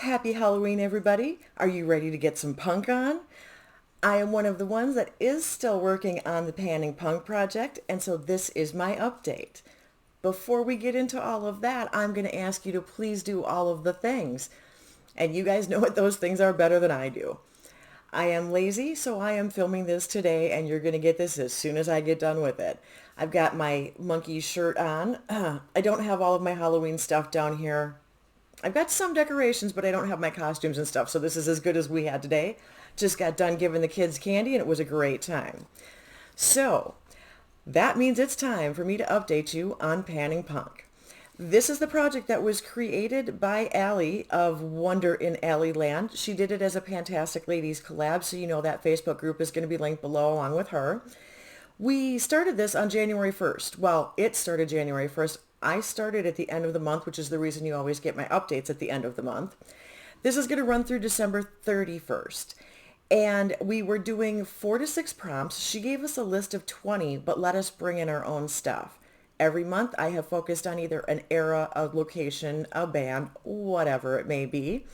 Happy Halloween, everybody. Are you ready to get some punk on? I am one of the ones that is still working on the Panning Punk project, and so this is my update. Before we get into all of that, I'm going to ask you to please do all of the things. And you guys know what those things are better than I do. I am lazy, so I am filming this today, and you're going to get this as soon as I get done with it. I've got my monkey shirt on. I don't have all of my Halloween stuff down here. I've got some decorations, but I don't have my costumes and stuff, so this is as good as we had today. Just got done giving the kids candy, and it was a great time. So, that means it's time for me to update you on Panning Punk. This is the project that was created by Allie of Wonder in Alley Land. She did it as a Fantastic Ladies collab, so you know that Facebook group is going to be linked below along with her. We started this on January 1st. Well, it started January 1st. I started at the end of the month, which is the reason you always get my updates at the end of the month. This is going to run through December 31st. And we were doing 4 to 6 prompts. She gave us a list of 20, but let us bring in our own stuff. Every month I have focused on either an era, a location, a band, whatever it may be,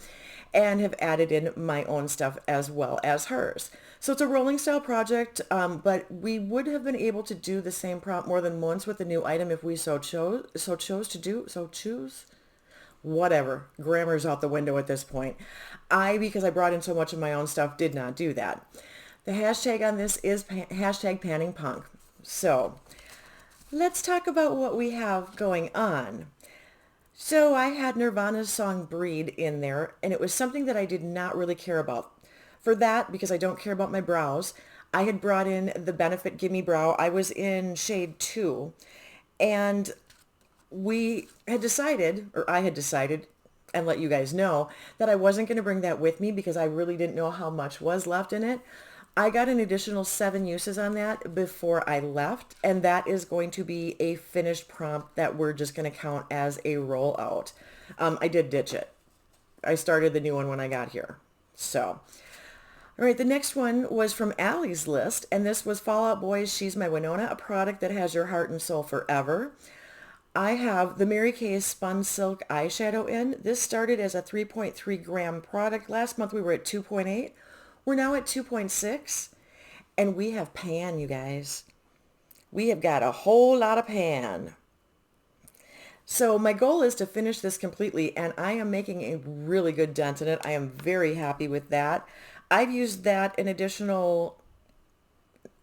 and have added in my own stuff as well as hers. So it's a rolling style project, but we would have been able to do the same prompt more than once with a new item if we so choose. Whatever. Grammar's out the window at this point. Because I brought in so much of my own stuff, did not do that. The hashtag on this is hashtag Panning Punk. So let's talk about what we have going on. So I had Nirvana's song Breed in there, and it was something that I did not really care about. For that, because I don't care about my brows, I had brought in the Benefit Gimme Brow. I was in shade 2, and we had decided, or I had decided, and let you guys know, that I wasn't going to bring that with me because I really didn't know how much was left in it. I got an additional 7 uses on that before I left, and that is going to be a finished prompt that we're just going to count as a rollout. I did ditch it. I started the new one when I got here. So, all right, the next one was from Allie's list, and this was Fall Out Boy's She's My Winona, a product that has your heart and soul forever. I have the Mary Kay Spun Silk eyeshadow in. This started as a 3.3 gram product. Last month we were at 2.8. We're now at 2.6, and we have pan, you guys. We have got a whole lot of pan. So my goal is to finish this completely, and I am making a really good dent in it. I am very happy with that. I've used that an additional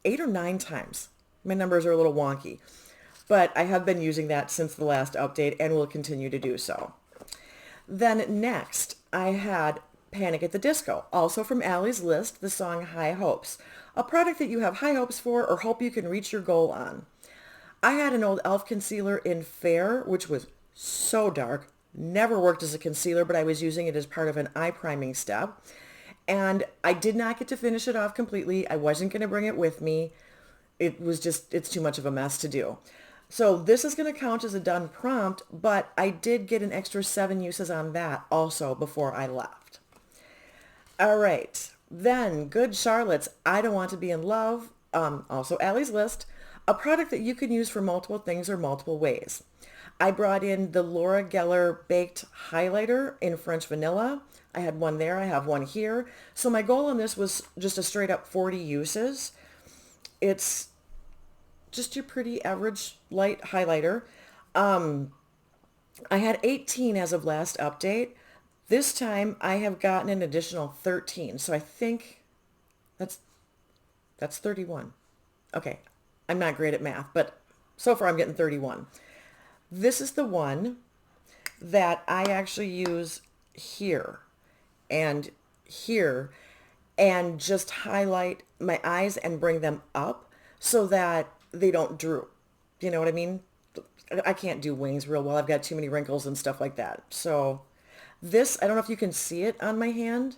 8 or 9 times. My numbers are a little wonky, but I have been using that since the last update and will continue to do so. Then next, I had Panic at the Disco, also from Allie's list, the song High Hopes, a product that you have high hopes for or hope you can reach your goal on. I had an old e.l.f. concealer in Fair, which was so dark, never worked as a concealer, but I was using it as part of an eye priming step. And I did not get to finish it off completely. I wasn't going to bring it with me. It's too much of a mess to do. So this is going to count as a done prompt, but I did get an extra 7 uses on that also before I left. All right. Then Good Charlotte's I Don't Want to Be in Love, also Allie's list, a product that you can use for multiple things or multiple ways. I brought in the Laura Geller Baked Highlighter in French Vanilla. I had one there. I have one here. So my goal on this was just a straight up 40 uses. It's just your pretty average light highlighter. I had 18 as of last update. This time I have gotten an additional 13. So I think that's 31. Okay. I'm not great at math, but so far I'm getting 31. This is the one that I actually use here and here and just highlight my eyes and bring them up so that they don't droop. You know what I mean? I can't do wings real well. I've got too many wrinkles and stuff like that. So this, I don't know if you can see it on my hand.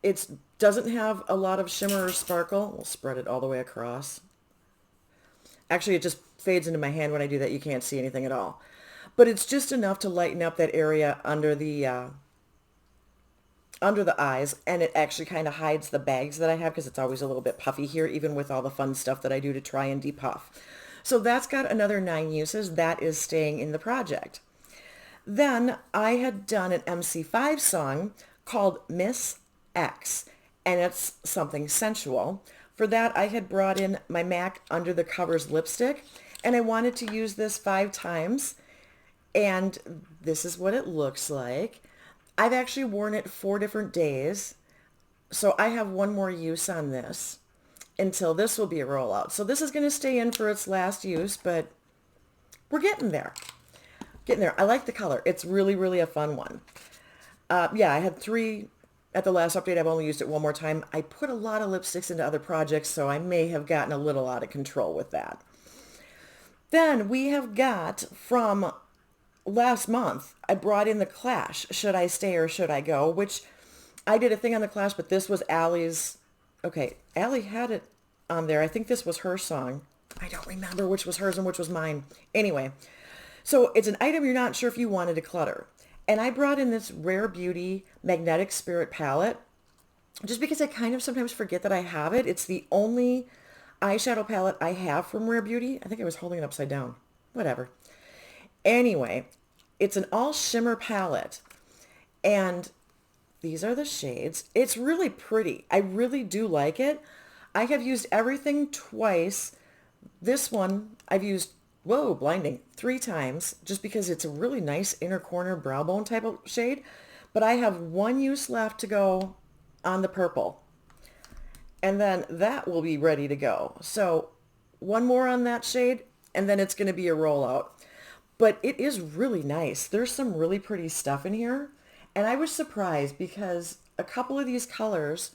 It doesn't have a lot of shimmer or sparkle. We'll spread it all the way across. Actually, it just fades into my hand when I do that. You can't see anything at all. But it's just enough to lighten up that area under the eyes, and it actually kind of hides the bags that I have because it's always a little bit puffy here, even with all the fun stuff that I do to try and depuff. So that's got another 9 uses. That is staying in the project. Then I had done an MC5 song called Miss X, and it's something sensual. For that, I had brought in my MAC Under the Covers lipstick, and I wanted to use this 5 times, and this is what it looks like. I've actually worn it 4 different days, so I have one more use on this until this will be a rollout. So this is going to stay in for its last use, but we're getting there. Getting there. I like the color. It's really, really a fun one. Yeah, I had 3 at the last update. I've only used it one more time. I put a lot of lipsticks into other projects, so I may have gotten a little out of control with that. Then we have got from last month, I brought in the Clash, Should I Stay or Should I Go, which I did a thing on the Clash, but this was Allie's. Okay, Allie had it on there. I think this was her song. I don't remember which was hers and which was mine. Anyway, so it's an item you're not sure if you want to declutter. And I brought in this Rare Beauty Magnetic Spirit palette just because I kind of sometimes forget that I have it. It's the only eyeshadow palette I have from Rare Beauty. I think I was holding it upside down. Whatever. Anyway, it's an all shimmer palette. And these are the shades. It's really pretty. I really do like it. I have used everything twice. This one I've used, whoa, blinding, 3 times just because it's a really nice inner corner brow bone type of shade. But I have 1 use left to go on the purple. And then that will be ready to go. So 1 more on that shade and then it's going to be a rollout. But it is really nice. There's some really pretty stuff in here. And I was surprised because a couple of these colors,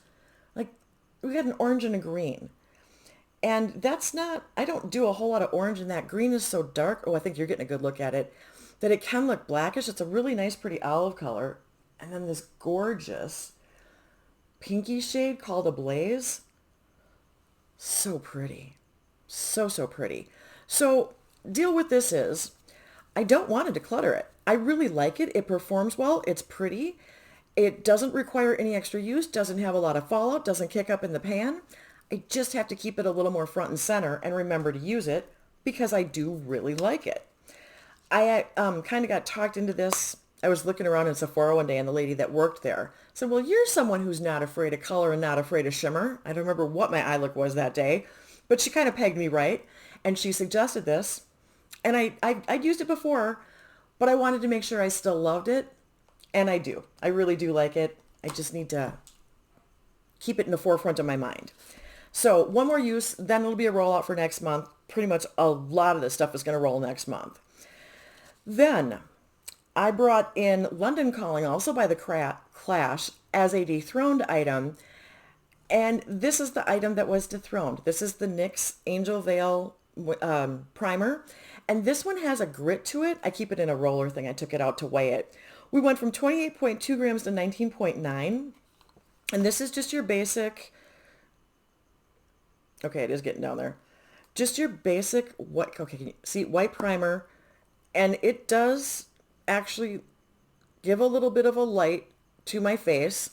like we got an orange and a green. And that's not, I don't do a whole lot of orange, and that green is so dark. Oh, I think you're getting a good look at it, that it can look blackish. It's a really nice, pretty olive color. And then this gorgeous pinky shade called Ablaze. So pretty. So, so pretty. So deal with this is, I don't want to declutter it. I really like it. It performs well. It's pretty. It doesn't require any extra use, doesn't have a lot of fallout, doesn't kick up in the pan. I just have to keep it a little more front and center and remember to use it because I do really like it. I kind of got talked into this. I was looking around in Sephora one day and the lady that worked there said, well, you're someone who's not afraid of color and not afraid of shimmer. I don't remember what my eye look was that day, but she kind of pegged me right. And she suggested this. And I'd used it before, but I wanted to make sure I still loved it. And I do. I really do like it. I just need to keep it in the forefront of my mind. So 1 more use, then it'll be a rollout for next month. Pretty much a lot of this stuff is going to roll next month. Then I brought in London Calling, also by the Clash, as a dethroned item. And this is the item that was dethroned. This is the NYX Angel Veil primer. And this one has a grit to it. I keep it in a roller thing. I took it out to weigh it. We went from 28.2 grams to 19.9. And this is just your basic, okay, it is getting down there. Just your basic, white, okay, can you see, white primer. And it does actually give a little bit of a light to my face.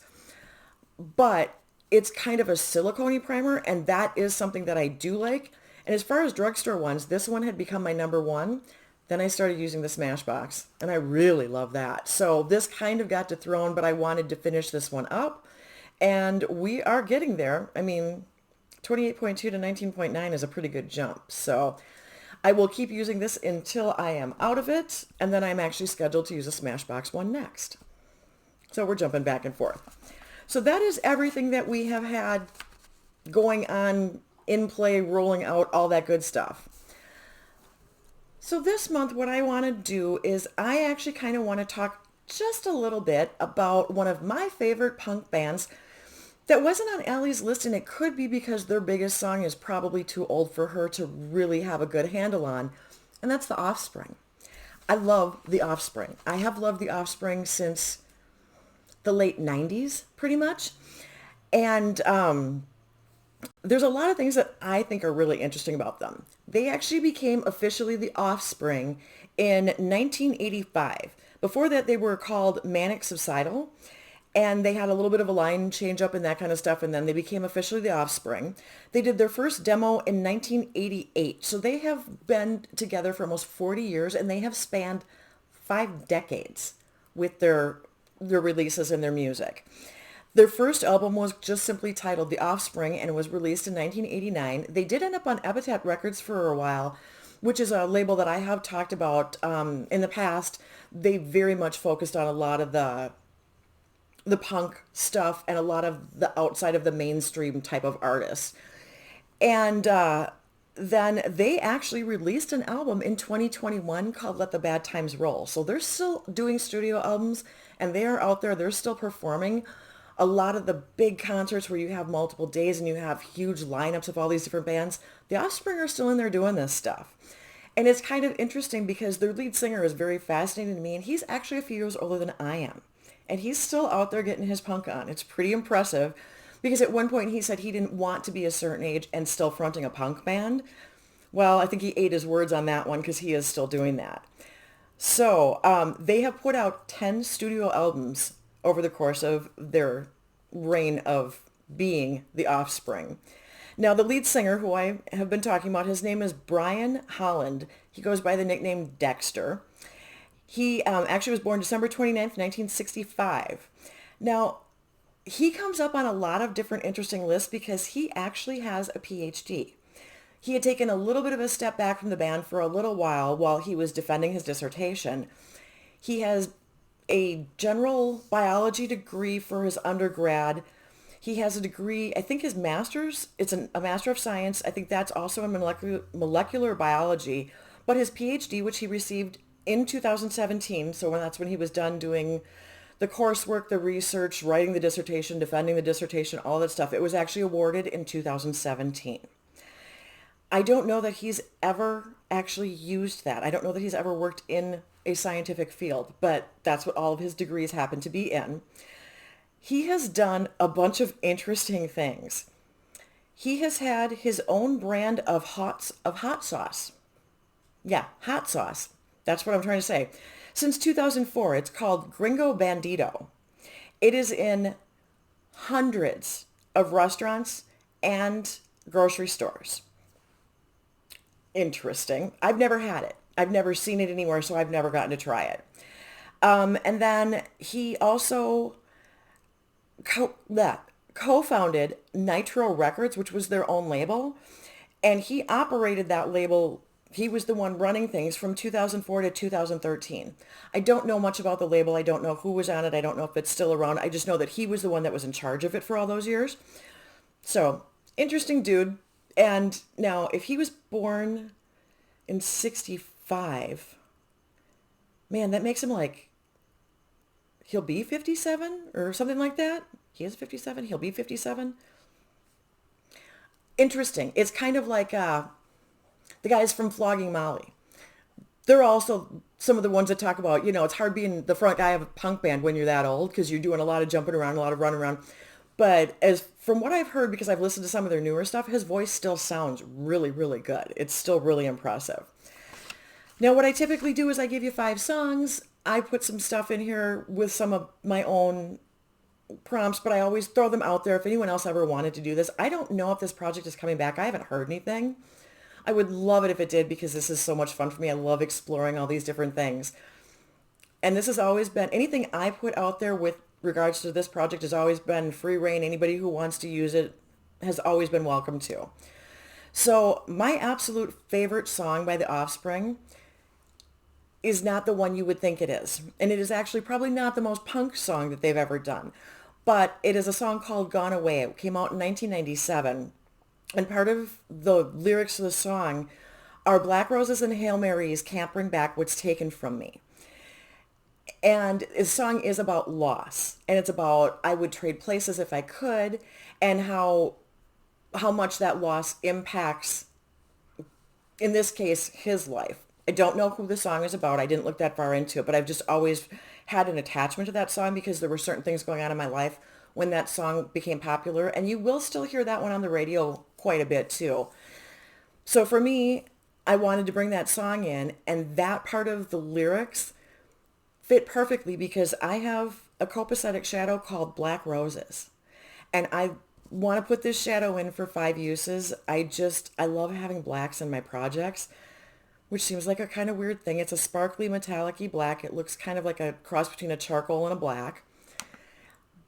But it's kind of a silicone-y primer, and that is something that I do like. And as far as drugstore ones, this one had become my number 1. Then I started using the Smashbox, and I really love that. So this kind of got dethroned, but I wanted to finish this one up. And we are getting there. I mean, 28.2 to 19.9 is a pretty good jump. So I will keep using this until I am out of it, and then I'm actually scheduled to use a Smashbox one next. So we're jumping back and forth. So that is everything that we have had going on, in play, rolling out, all that good stuff. So this month, what I want to do is I actually kind of want to talk just a little bit about one of my favorite punk bands that wasn't on Allie's list, and it could be because their biggest song is probably too old for her to really have a good handle on, and that's The Offspring. I love The Offspring. I have loved The Offspring since the late 90s, pretty much. And there's a lot of things that I think are really interesting about them. They actually became officially The Offspring in 1985. Before that, they were called Manic Suicidal, and they had a little bit of a line change up and that kind of stuff, and then they became officially The Offspring. They did their first demo in 1988, so they have been together for almost 40 years, and they have spanned 5 decades with their releases and their music. Their first album was just simply titled The Offspring and it was released in 1989. They did end up on Epitaph Records for a while, which is a label that I have talked about in the past. They very much focused on a lot of the punk stuff and a lot of the outside of the mainstream type of artists. And then they actually released an album in 2021 called Let the Bad Times Roll. So they're still doing studio albums and they are out there. They're still performing a lot of the big concerts where you have multiple days and you have huge lineups of all these different bands. The Offspring are still in there doing this stuff. And it's kind of interesting because their lead singer is very fascinating to me and he's actually a few years older than I am. And he's still out there getting his punk on. It's pretty impressive because at one point he said he didn't want to be a certain age and still fronting a punk band. Well, I think he ate his words on that one because he is still doing that. So they have put out 10 studio albums over the course of their reign of being The Offspring. Now, the lead singer who I have been talking about, his name is Brian Holland. He goes by the nickname Dexter. He actually was born December 29th, 1965. Now, he comes up on a lot of different interesting lists because he actually has a PhD. He had taken a little bit of a step back from the band for a little while he was defending his dissertation. He has a general biology degree for his undergrad. He has a degree, I think his master's, it's a Master of Science. I think that's also in molecular biology. But his PhD, which he received in 2017, so that's when he was done doing the coursework, the research, writing the dissertation, defending the dissertation, all that stuff, it was actually awarded in 2017. I don't know that he's ever actually used that. I don't know that he's ever worked in a scientific field, but that's what all of his degrees happen to be in. He has done a bunch of interesting things. He has had his own brand of hot sauce. Yeah, hot sauce. That's what I'm trying to say. Since 2004, it's called Gringo Bandito. It is in hundreds of restaurants and grocery stores. Interesting. I've never had it. I've never seen it anywhere, so I've never gotten to try it. And then he also co-founded Nitro Records, which was their own label. And he operated that label. He was the one running things from 2004 to 2013. I don't know much about the label. I don't know who was on it. I don't know if it's still around. I just know that he was the one that was in charge of it for all those years. So, interesting dude. And now, if he was born in 65, man, that makes him like, he'll be 57 or something like that. He is 57. He'll be 57. Interesting. It's kind of like the guys from Flogging Molly. They're also some of the ones that talk about, it's hard being the front guy of a punk band when you're that old because you're doing a lot of jumping around, a lot of running around. But from what I've heard, because I've listened to some of their newer stuff, his voice still sounds really, really good. It's still really impressive. Now, what I typically do is I give you 5 songs. I put some stuff in here with some of my own prompts, but I always throw them out there if anyone else ever wanted to do this. I don't know if this project is coming back. I haven't heard anything. I would love it if it did because this is so much fun for me. I love exploring all these different things. And this has always been, anything I put out there with regards to this project has always been free reign. Anybody who wants to use it has always been welcome to. So my absolute favorite song by The Offspring is not the one you would think it is. And it is actually probably not the most punk song that they've ever done. But it is a song called Gone Away. It came out in 1997. And part of the lyrics of the song are Black Roses and Hail Marys can't bring back what's taken from me. And the song is about loss. And it's about I would trade places if I could and how much that loss impacts, in this case, his life. I don't know who the song is about. I didn't look that far into it, but I've just always had an attachment to that song because there were certain things going on in my life when that song became popular. And you will still hear that one on the radio quite a bit too. So for me, I wanted to bring that song in, and that part of the lyrics fit perfectly because I have a copacetic shadow called Black Roses. And I want to put this shadow in for 5 uses. I love having blacks in my projects which seems like a kind of weird thing. It's a sparkly metallic-y black. It looks kind of like a cross between a charcoal and a black,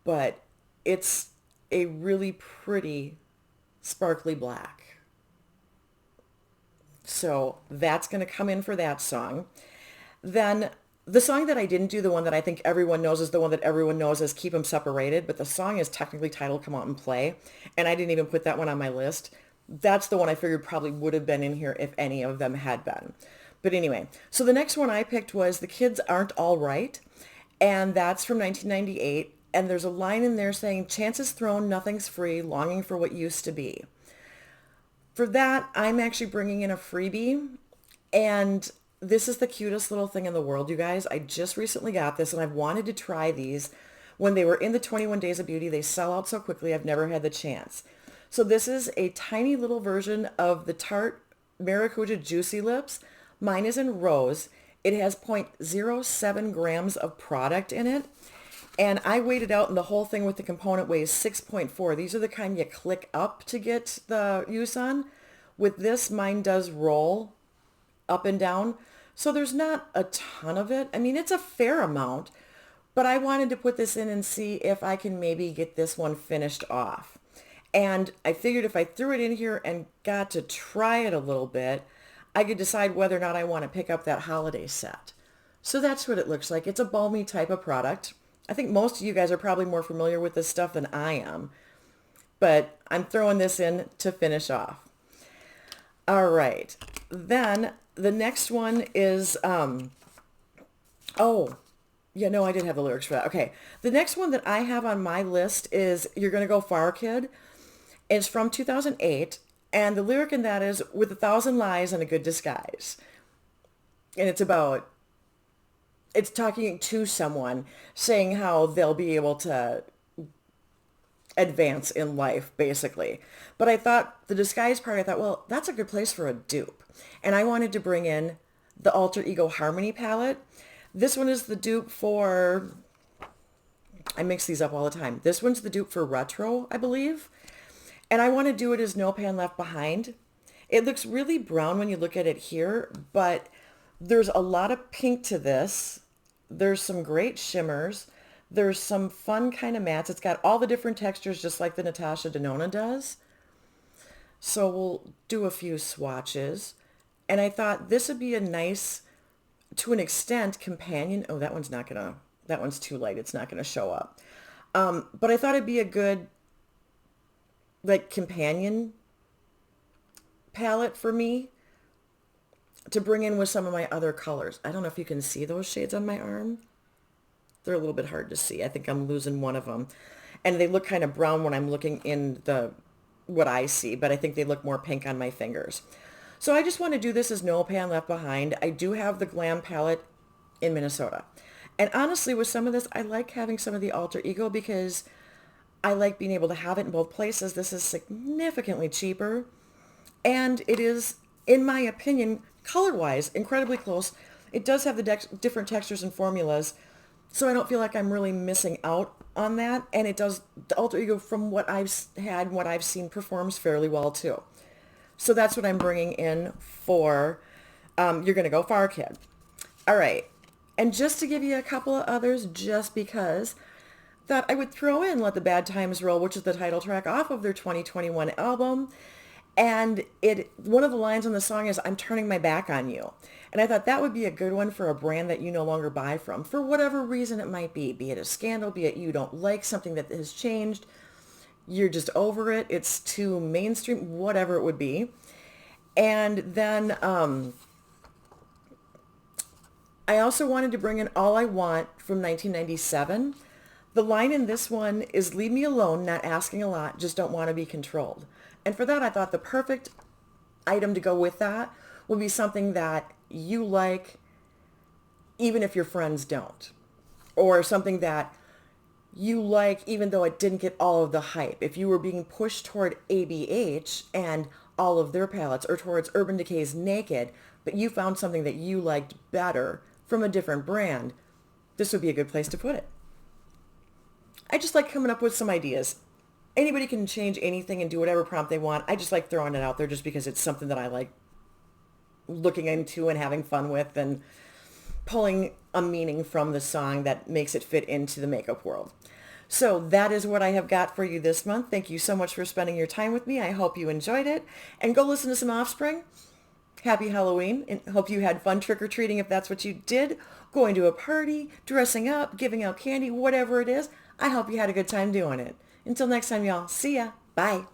but it's a really pretty sparkly black. So that's going to come in for that song. Then the song that I didn't do, the one that I think everyone knows, is the one that everyone knows as Keep 'Em Separated, but the song is technically titled Come Out and Play, and I didn't even put that one on my list. That's the one I figured probably would have been in here if any of them had been. But anyway, so the next one I picked was The Kids Aren't All Right, and that's from 1998, and there's a line in there saying, chances thrown, nothing's free, longing for what used to be. For that, I'm actually bringing in a freebie, and this is the cutest little thing in the world, you guys. I just recently got this, and I've wanted to try these. When they were in the 21 Days of Beauty, they sell out so quickly, I've never had the chance. So this is a tiny little version of the Tarte Maracuja Juicy Lips. Mine is in rose. It has 0.07 grams of product in it. And I weighed it out, and the whole thing with the component weighs 6.4. These are the kind you click up to get the use on. With this, mine does roll up and down. So there's not a ton of it. I mean, it's a fair amount, but I wanted to put this in and see if I can maybe get this one finished off. And I figured if I threw it in here and got to try it a little bit, I could decide whether or not I want to pick up that holiday set. So that's what it looks like. It's a balmy type of product. I think most of you guys are probably more familiar with this stuff than I am, but I'm throwing this in to finish off. All right. Then the next one is, I did have the lyrics for that. Okay. The next one that I have on my list is You're Gonna Go Far, Kid. It's from 2008, and the lyric in that is, with 1,000 lies and a good disguise. And it's talking to someone, saying how they'll be able to advance in life, basically. But I thought, the disguise part, I thought, well, that's a good place for a dupe. And I wanted to bring in the Alter Ego Harmony palette. This one is the dupe for, I mix these up all the time. This one's the dupe for Retro, I believe. And I want to do it as No Pan Left Behind. It looks really brown when you look at it here, but there's a lot of pink to this. There's some great shimmers. There's some fun kind of mattes. It's got all the different textures just like the Natasha Denona does. So we'll do a few swatches. And I thought this would be a nice, to an extent, companion. Oh, that one's too light. It's not going to show up. But I thought it'd be a good, companion palette for me to bring in with some of my other colors. I don't know if you can see those shades on my arm. They're a little bit hard to see. I think I'm losing one of them. And they look kind of brown when I'm looking in what I see, but I think they look more pink on my fingers. So I just want to do this as No Pan Left Behind. I do have the Glam palette in Minnesota. And honestly, with some of this, I like having some of the Alter Ego because I like being able to have it in both places. This is significantly cheaper. And it is, in my opinion, color-wise, incredibly close. It does have the different textures and formulas, so I don't feel like I'm really missing out on that. And it does, the Alter Ego, from what I've had and what I've seen, performs fairly well too. So that's what I'm bringing in for You're Gonna Go Far, Kid. All right. And just to give you a couple of others, just because, that I would throw in Let the Bad Times Roll, which is the title track off of their 2021 album. And one of the lines on the song is, I'm turning my back on you. And I thought that would be a good one for a brand that you no longer buy from, for whatever reason it might be it a scandal, be it you don't like something that has changed, you're just over it, it's too mainstream, whatever it would be. And then I also wanted to bring in All I Want from 1997. The line in this one is, leave me alone, not asking a lot, just don't want to be controlled. And for that, I thought the perfect item to go with that would be something that you like, even if your friends don't. Or something that you like, even though it didn't get all of the hype. If you were being pushed toward ABH and all of their palettes, or towards Urban Decay's Naked, but you found something that you liked better from a different brand, this would be a good place to put it. I just like coming up with some ideas. Anybody can change anything and do whatever prompt they want. I just like throwing it out there just because it's something that I like looking into and having fun with and pulling a meaning from the song that makes it fit into the makeup world. So that is what I have got for you this month. Thank you so much for spending your time with me. I hope you enjoyed it. And go listen to some Offspring. Happy Halloween, and hope you had fun trick-or-treating if that's what you did, going to a party, dressing up, giving out candy, whatever it is. I hope you had a good time doing it. Until next time, y'all. See ya. Bye.